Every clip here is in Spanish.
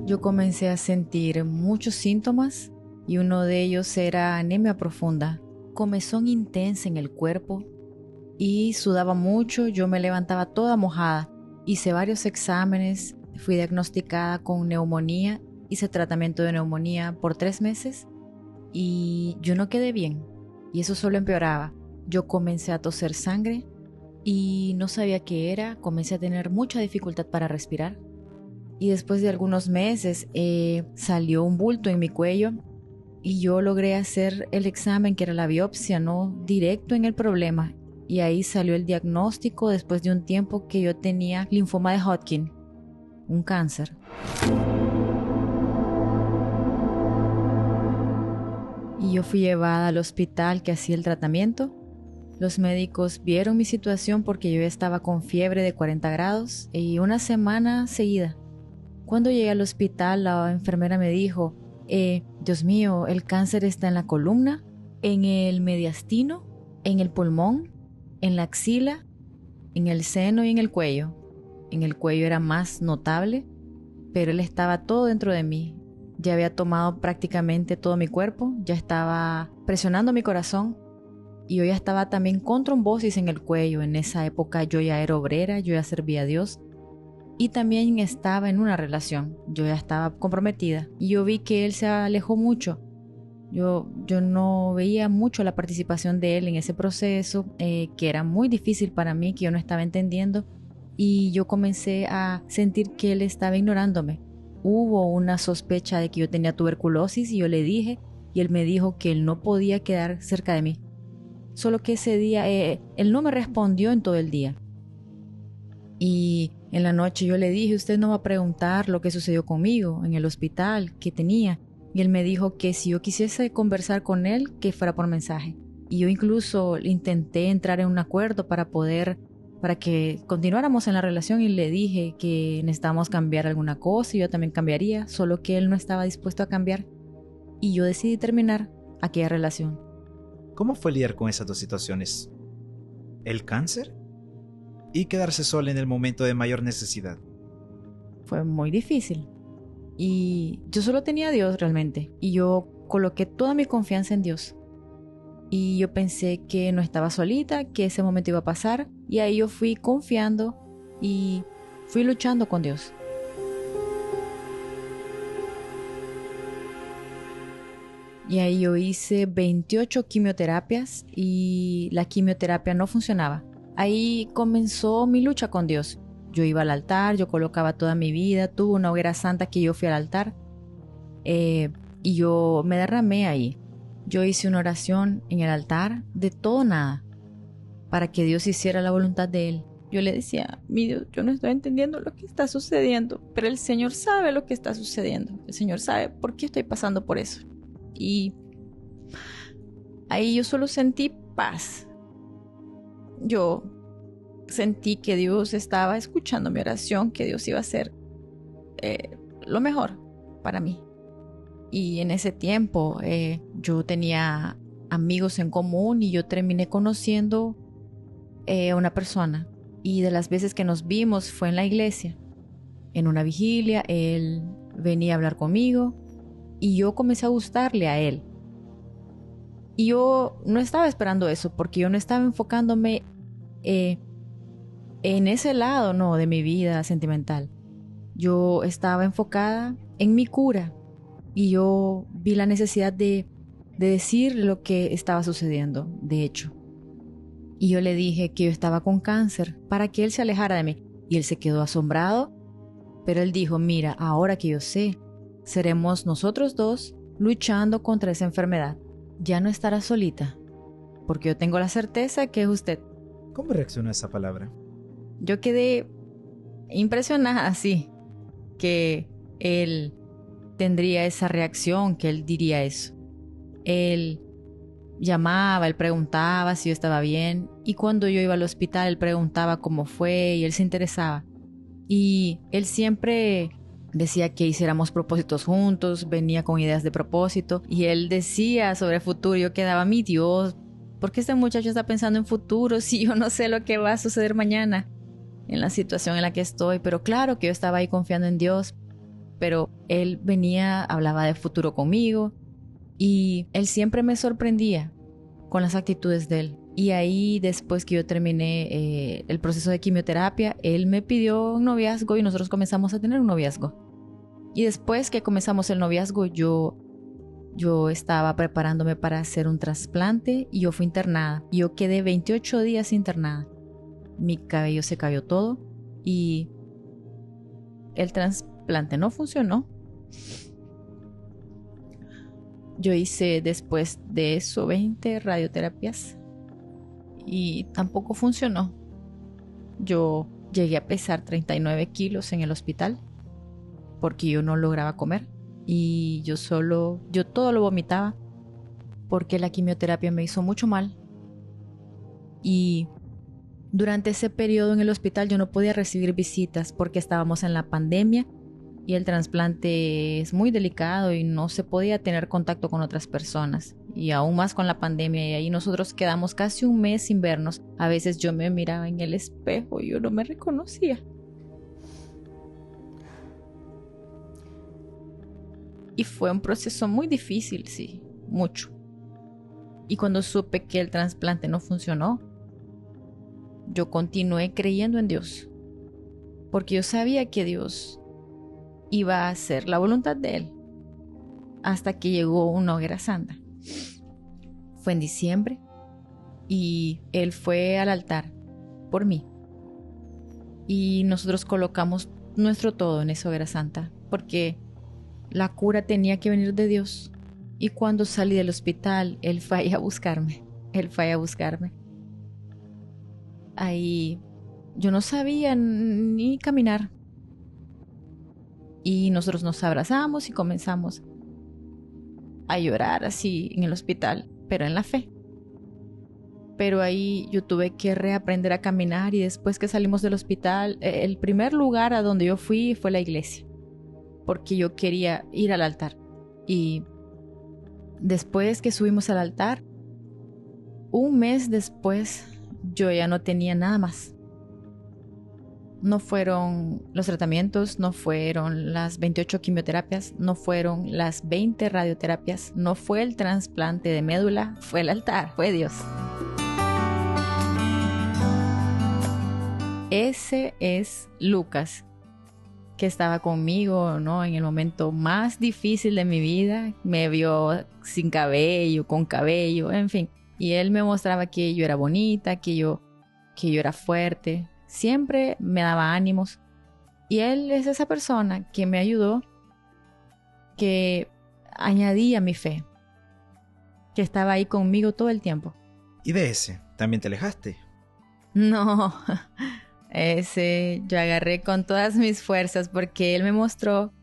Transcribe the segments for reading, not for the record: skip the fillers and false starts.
yo comencé a sentir muchos síntomas y uno de ellos era anemia profunda, comezón intensa en el cuerpo y sudaba mucho. Yo me levantaba toda mojada. Hice varios exámenes, fui diagnosticada con neumonía, hice tratamiento de neumonía por 3 meses y yo no quedé bien y eso solo empeoraba. Yo comencé a toser sangre y no sabía qué era, comencé a tener mucha dificultad para respirar y después de algunos meses salió un bulto en mi cuello y yo logré hacer el examen que era la biopsia, no directo en el problema, y ahí salió el diagnóstico después de un tiempo que yo tenía linfoma de Hodgkin, un cáncer. Y yo fui llevada al hospital que hacía el tratamiento. Los médicos vieron mi situación porque yo estaba con fiebre de 40 grados y una semana seguida. Cuando llegué al hospital, la enfermera me dijo, Dios mío, el cáncer está en la columna, en el mediastino, en el pulmón, en la axila, en el seno y en el cuello. En el cuello era más notable, pero él estaba todo dentro de mí. Ya había tomado prácticamente todo mi cuerpo, ya estaba presionando mi corazón y yo ya estaba también con trombosis en el cuello. En esa época yo ya era obrera, yo ya servía a Dios y también estaba en una relación. Yo ya estaba comprometida y yo vi que él se alejó mucho. Yo no veía mucho la participación de él en ese proceso, que era muy difícil para mí, que yo no estaba entendiendo, y yo comencé a sentir que él estaba ignorándome. Hubo una sospecha de que yo tenía tuberculosis y yo le dije, y él me dijo que él no podía quedar cerca de mí. Solo que ese día, él no me respondió en todo el día. Y en la noche yo le dije, usted no va a preguntar lo que sucedió conmigo en el hospital, qué tenía. Y él me dijo que si yo quisiese conversar con él, que fuera por mensaje. Y yo incluso intenté entrar en un acuerdo para que continuáramos en la relación y le dije que necesitábamos cambiar alguna cosa y yo también cambiaría, solo que él no estaba dispuesto a cambiar. Y yo decidí terminar aquella relación. ¿Cómo fue lidiar con esas dos situaciones? ¿El cáncer? ¿Y quedarse sola en el momento de mayor necesidad? Fue muy difícil. Y yo solo tenía a Dios realmente. Y yo coloqué toda mi confianza en Dios. Y yo pensé que no estaba solita, que ese momento iba a pasar. Y ahí yo fui confiando y fui luchando con Dios. Y ahí yo hice 28 quimioterapias y la quimioterapia no funcionaba. Ahí comenzó mi lucha con Dios. Yo iba al altar, yo colocaba toda mi vida, tuve una hoguera santa que yo fui al altar y yo me derramé ahí. Yo hice una oración en el altar de todo o nada para que Dios hiciera la voluntad de Él. Yo le decía, mi Dios, yo no estoy entendiendo lo que está sucediendo, pero el Señor sabe lo que está sucediendo. El Señor sabe por qué estoy pasando por eso. Y ahí yo solo sentí paz. Yo sentí que Dios estaba escuchando mi oración, que Dios iba a hacer lo mejor para mí. Y en ese tiempo yo tenía amigos en común y yo terminé conociendo a una persona. Y de las veces que nos vimos fue en la iglesia, en una vigilia. Él venía a hablar conmigo y yo comencé a gustarle a él. Y yo no estaba esperando eso porque yo no estaba enfocándome en ese lado, no, de mi vida sentimental. Yo estaba enfocada en mi cura y yo vi la necesidad de decir lo que estaba sucediendo, de hecho. Y yo le dije que yo estaba con cáncer para que él se alejara de mí. Y él se quedó asombrado, pero él dijo, mira, ahora que yo sé, seremos nosotros dos luchando contra esa enfermedad. Ya no estará solita, porque yo tengo la certeza que es usted. ¿Cómo reaccionó a esa palabra? Yo quedé impresionada, así, que él tendría esa reacción, que él diría eso. Él llamaba, él preguntaba si yo estaba bien, y cuando yo iba al hospital, él preguntaba cómo fue y él se interesaba. Y él siempre decía que hiciéramos propósitos juntos, venía con ideas de propósito, y él decía sobre el futuro. Yo quedaba, mi Dios, ¿por qué este muchacho está pensando en futuro si yo no sé lo que va a suceder mañana en la situación en la que estoy? Pero claro que yo estaba ahí confiando en Dios. pero él venía, hablaba de futuro conmigo y él siempre me sorprendía con las actitudes de él. Y ahí, después que yo terminé el proceso de quimioterapia, él me pidió un noviazgo y nosotros comenzamos a tener un noviazgo. Y después que comenzamos el noviazgo, yo estaba preparándome para hacer un trasplante y yo fui internada. Yo quedé 28 días internada. Mi cabello se cayó todo y el trasplante no funcionó. Yo hice después de eso 20 radioterapias y tampoco funcionó. Yo llegué a pesar 39 kilos en el hospital porque yo no lograba comer y yo todo lo vomitaba porque la quimioterapia me hizo mucho mal. Y durante ese periodo en el hospital yo no podía recibir visitas porque estábamos en la pandemia y el trasplante es muy delicado y no se podía tener contacto con otras personas. Y aún más con la pandemia, y ahí nosotros quedamos casi un mes sin vernos. A veces yo me miraba en el espejo y yo no me reconocía. Y fue un proceso muy difícil, sí, mucho. Y cuando supe que el trasplante no funcionó, yo continué creyendo en Dios, porque yo sabía que Dios iba a hacer la voluntad de Él, hasta que llegó una hoguera santa. Fue en diciembre y Él fue al altar por mí. Y nosotros colocamos nuestro todo en esa hoguera santa, porque la cura tenía que venir de Dios. Y cuando salí del hospital, Él fue ahí a buscarme. Él fue a buscarme. Ahí yo no sabía ni caminar. Y nosotros nos abrazamos y comenzamos a llorar así en el hospital, pero en la fe. Pero ahí yo tuve que reaprender a caminar y después que salimos del hospital, el primer lugar a donde yo fui fue la iglesia, porque yo quería ir al altar. Y después que subimos al altar, un mes después, yo ya no tenía nada más. No fueron los tratamientos, no fueron las 28 quimioterapias, no fueron las 20 radioterapias, no fue el trasplante de médula, fue el altar, fue Dios. Ese es Lucas, que estaba conmigo, ¿no?, en el momento más difícil de mi vida. Me vio sin cabello, con cabello, en fin. Y él me mostraba que yo era bonita, que yo era fuerte. Siempre me daba ánimos. Y él es esa persona que me ayudó, que añadía mi fe, que estaba ahí conmigo todo el tiempo. ¿Y de ese también te alejaste? No, ese yo agarré con todas mis fuerzas porque él me mostró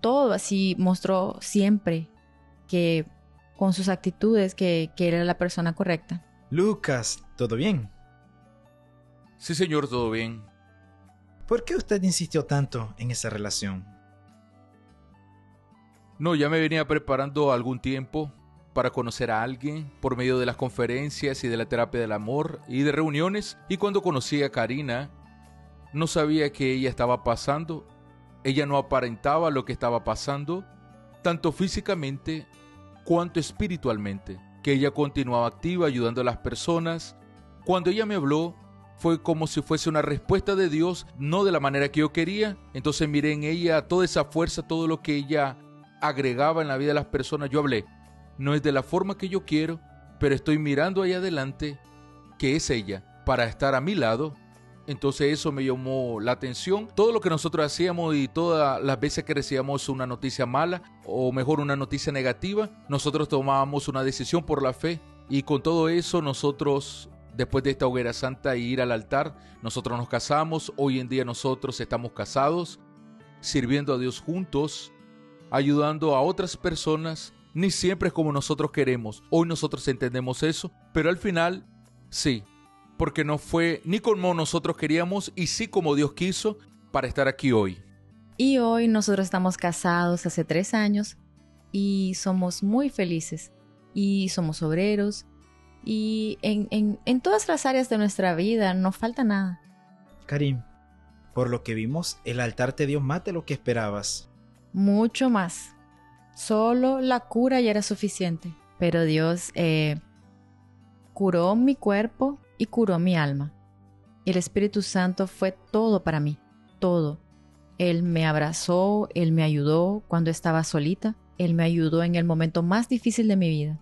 todo así, mostró siempre que con sus actitudes que era la persona correcta. Lucas, ¿todo bien? Sí, señor, todo bien. ¿Por qué usted insistió tanto en esa relación? No, ya me venía preparando algún tiempo para conocer a alguien por medio de las conferencias y de la terapia del amor y de reuniones. Y cuando conocí a Karina, no sabía que ella estaba pasando. Ella no aparentaba lo que estaba pasando, tanto físicamente cuanto espiritualmente. Que ella continuaba activa ayudando a las personas. Cuando ella me habló, fue como si fuese una respuesta de Dios, no de la manera que yo quería. Entonces miré en ella toda esa fuerza, todo lo que ella agregaba en la vida de las personas. Yo hablé, no es de la forma que yo quiero, pero estoy mirando ahí adelante, que es ella, para estar a mi lado. Entonces eso me llamó la atención. Todo lo que nosotros hacíamos y todas las veces que recibíamos una noticia mala, o mejor una noticia negativa, nosotros tomábamos una decisión por la fe. Y con todo eso nosotros, después de esta hoguera santa y ir al altar, nosotros nos casamos. Hoy en día nosotros estamos casados, sirviendo a Dios juntos, ayudando a otras personas. Ni siempre es como nosotros queremos. Hoy nosotros entendemos eso, pero al final, sí, porque no fue ni como nosotros queríamos y sí como Dios quiso para estar aquí hoy. Y hoy nosotros estamos casados hace 3 años y somos muy felices y somos obreros y en todas las áreas de nuestra vida no falta nada. Karim, Por lo que vimos, el altar te dio más de lo que esperabas. Mucho más. Solo la cura ya era suficiente. Pero Dios curó mi cuerpo y curó mi alma. Y el Espíritu Santo fue todo para mí, todo. Él me abrazó, Él me ayudó cuando estaba solita, Él me ayudó en el momento más difícil de mi vida.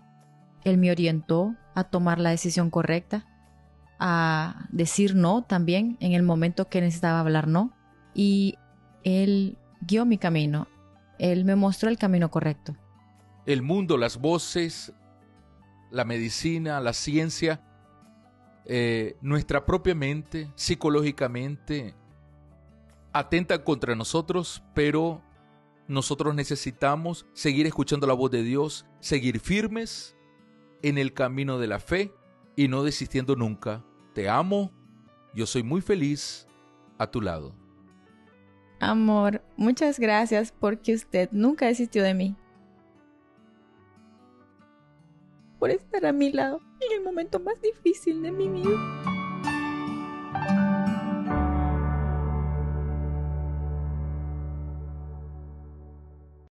Él me orientó a tomar la decisión correcta, a decir no también en el momento que necesitaba hablar no. Y Él guió mi camino, Él me mostró el camino correcto. El mundo, las voces, la medicina, la ciencia, nuestra propia mente, psicológicamente, atentan contra nosotros, pero nosotros necesitamos seguir escuchando la voz de Dios, seguir firmes en el camino de la fe y no desistiendo nunca. Te amo, yo soy muy feliz a tu lado. Amor, muchas gracias porque usted nunca desistió de mí. Por estar a mi lado en el momento más difícil de mi vida.